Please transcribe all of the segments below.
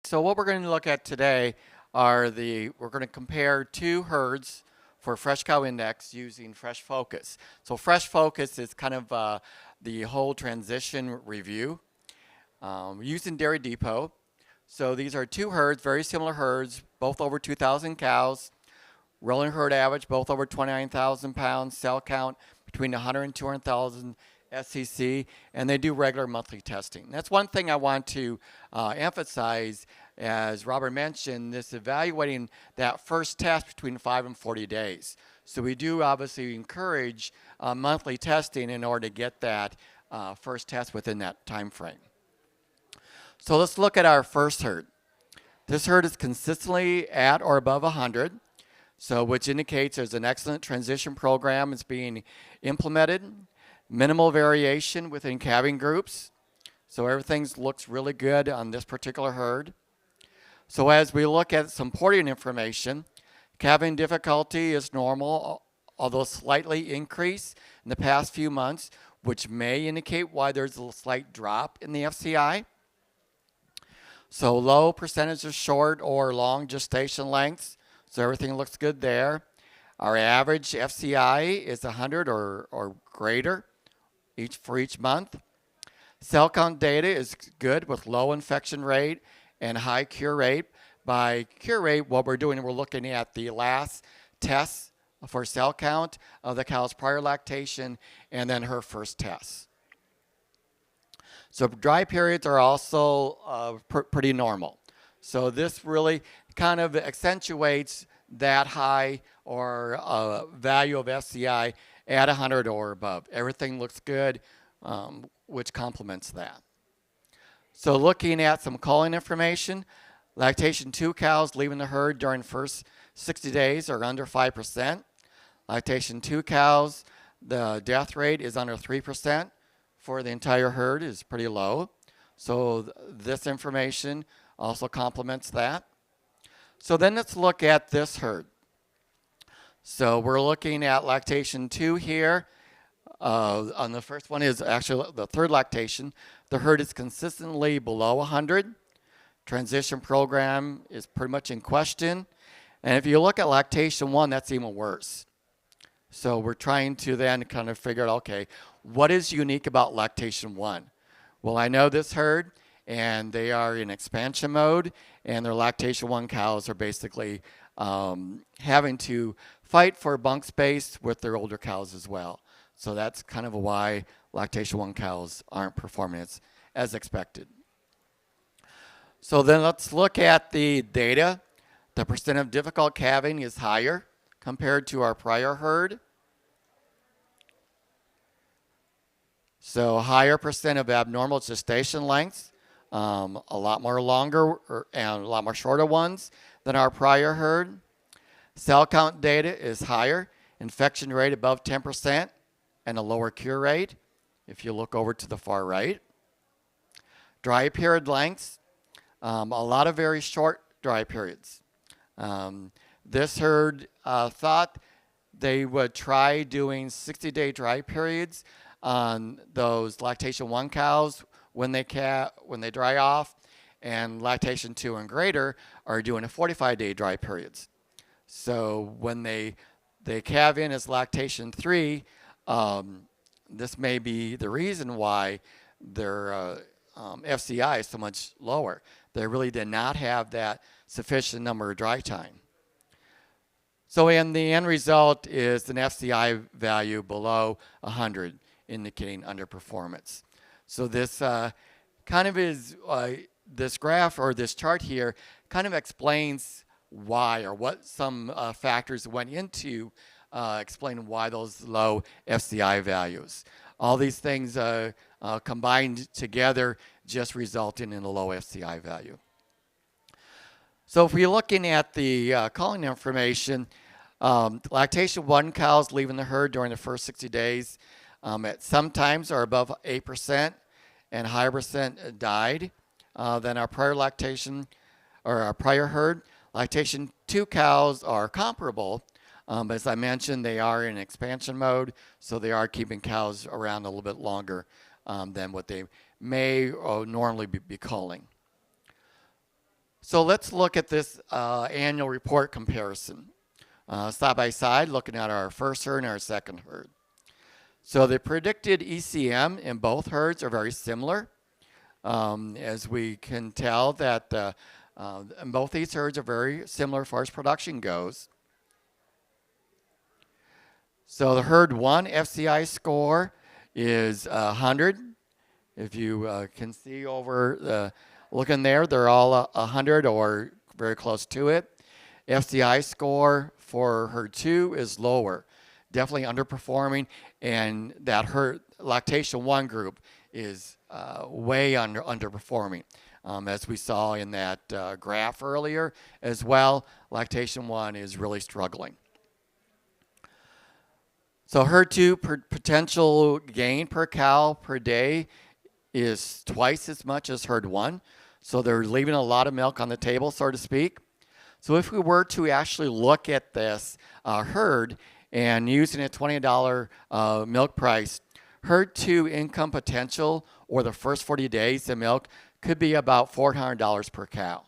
So what we're going to look at today we're going to compare two herds for fresh cow index using FreshFocus. So FreshFocus is kind of the whole transition review using DairyDepot. So these are two herds, very similar herds, both over 2,000 cows, rolling herd average, both over 29,000 pounds, cell count between 100 and 200,000 SCC, and they do regular monthly testing. That's one thing I want to emphasize. As Robert mentioned, this evaluating that first test between 5 and 40 days. So we do obviously encourage monthly testing in order to get that first test within that time frame. So let's look at our first herd. This herd is consistently at or above 100, so which indicates there's an excellent transition program that's being implemented. Minimal variation within calving groups, so everything looks really good on this particular herd. So as we look at some porting information, calving difficulty is normal, although slightly increased in the past few months, which may indicate why there's a slight drop in the FCI. So low percentage of short or long gestation lengths, so everything looks good there. Our average FCI is 100 or greater for each month. Cell count data is good with low infection rate and high cure rate. By cure rate, what we're doing, we're looking at the last tests for cell count of the cow's prior lactation and then her first test. So dry periods are also pretty normal. So this really kind of accentuates that high or value of FCI at 100 or above. Everything looks good, which complements that. So looking at some culling information, lactation 2 cows leaving the herd during the first 60 days are under 5%. Lactation 2 cows, the death rate is under 3% for the entire herd, is pretty low. So this information also complements that. So then let's look at this herd. So we're looking at lactation 2 here. On the first one is actually the third lactation. The herd is consistently below 100. Transition program is pretty much in question. And if you look at lactation 1, that's even worse. So we're trying to then kind of figure out, okay, what is unique about lactation 1? Well, I know this herd, and they are in expansion mode, and their lactation 1 cows are basically having to fight for bunk space with their older cows as well. So that's kind of why lactation 1 cows aren't performing as expected. So then let's look at the data. The percent of difficult calving is higher compared to our prior herd. So higher percent of abnormal gestation lengths, a lot more longer and a lot more shorter ones than our prior herd. Cell count data is higher, infection rate above 10%, and a lower cure rate, if you look over to the far right. Dry period lengths, a lot of very short dry periods. This herd thought they would try doing 60-day dry periods on those lactation 1 cows when they dry off, and lactation 2 and greater are doing a 45-day dry periods. So when they calve in as lactation 3, this may be the reason why their FCI is so much lower. They really did not have that sufficient number of dry time. So in the end result is an FCI value below 100, indicating underperformance. So this kind of is, this graph or this chart here kind of explains why or what some factors went into explaining why those low FCI values. All these things combined together just resulting in a low FCI value. So if we're looking at the culling information, lactation 1 cows leaving the herd during the first 60 days at sometimes are above 8% and higher percent died than our prior lactation or our prior herd. Lactation 2 cows are comparable, but as I mentioned, they are in expansion mode, so they are keeping cows around a little bit longer than what they may normally be culling. So let's look at this annual report comparison. Side by side, looking at our first herd and our second herd. So the predicted ECM in both herds are very similar. As we can tell that both these herds are very similar as far as production goes. So the herd 1 FCI score is 100. If you can see over looking there, they're all 100 or very close to it. FCI score for herd 2 is lower, definitely underperforming, and that herd lactation 1 group is way underperforming. As we saw in that graph earlier as well, lactation 1 is really struggling. So herd 2 potential gain per cow per day is twice as much as herd 1. So they're leaving a lot of milk on the table, so to speak. So if we were to actually look at this herd and using a $20 milk price, herd 2 income potential, or the first 40 days of milk, could be about $400 per cow.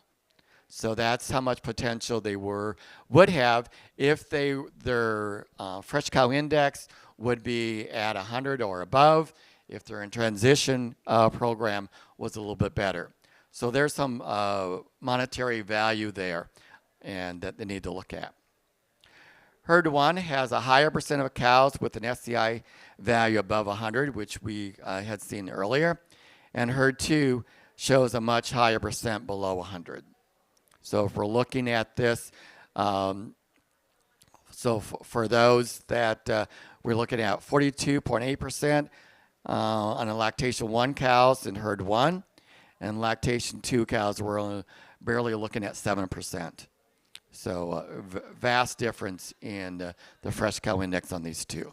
So that's how much potential they would have if their fresh cow index would be at 100 or above, if their in transition program was a little bit better. So there's some monetary value there and that they need to look at. Herd 1 has a higher percent of cows with an FCI value above 100, which we had seen earlier. And herd 2 shows a much higher percent below 100. So if we're looking at this, for those that we're looking at 42.8% on a lactation 1 cows in herd 1, and lactation 2 cows we're only barely looking at 7%. So vast difference in the fresh cow index on these two.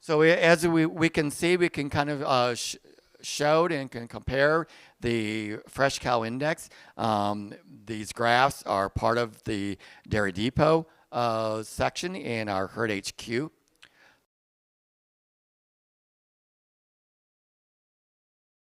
So as we can see, we can kind of showed and can compare the fresh cow index. These graphs are part of the DairyDepot section in our Herd HQ.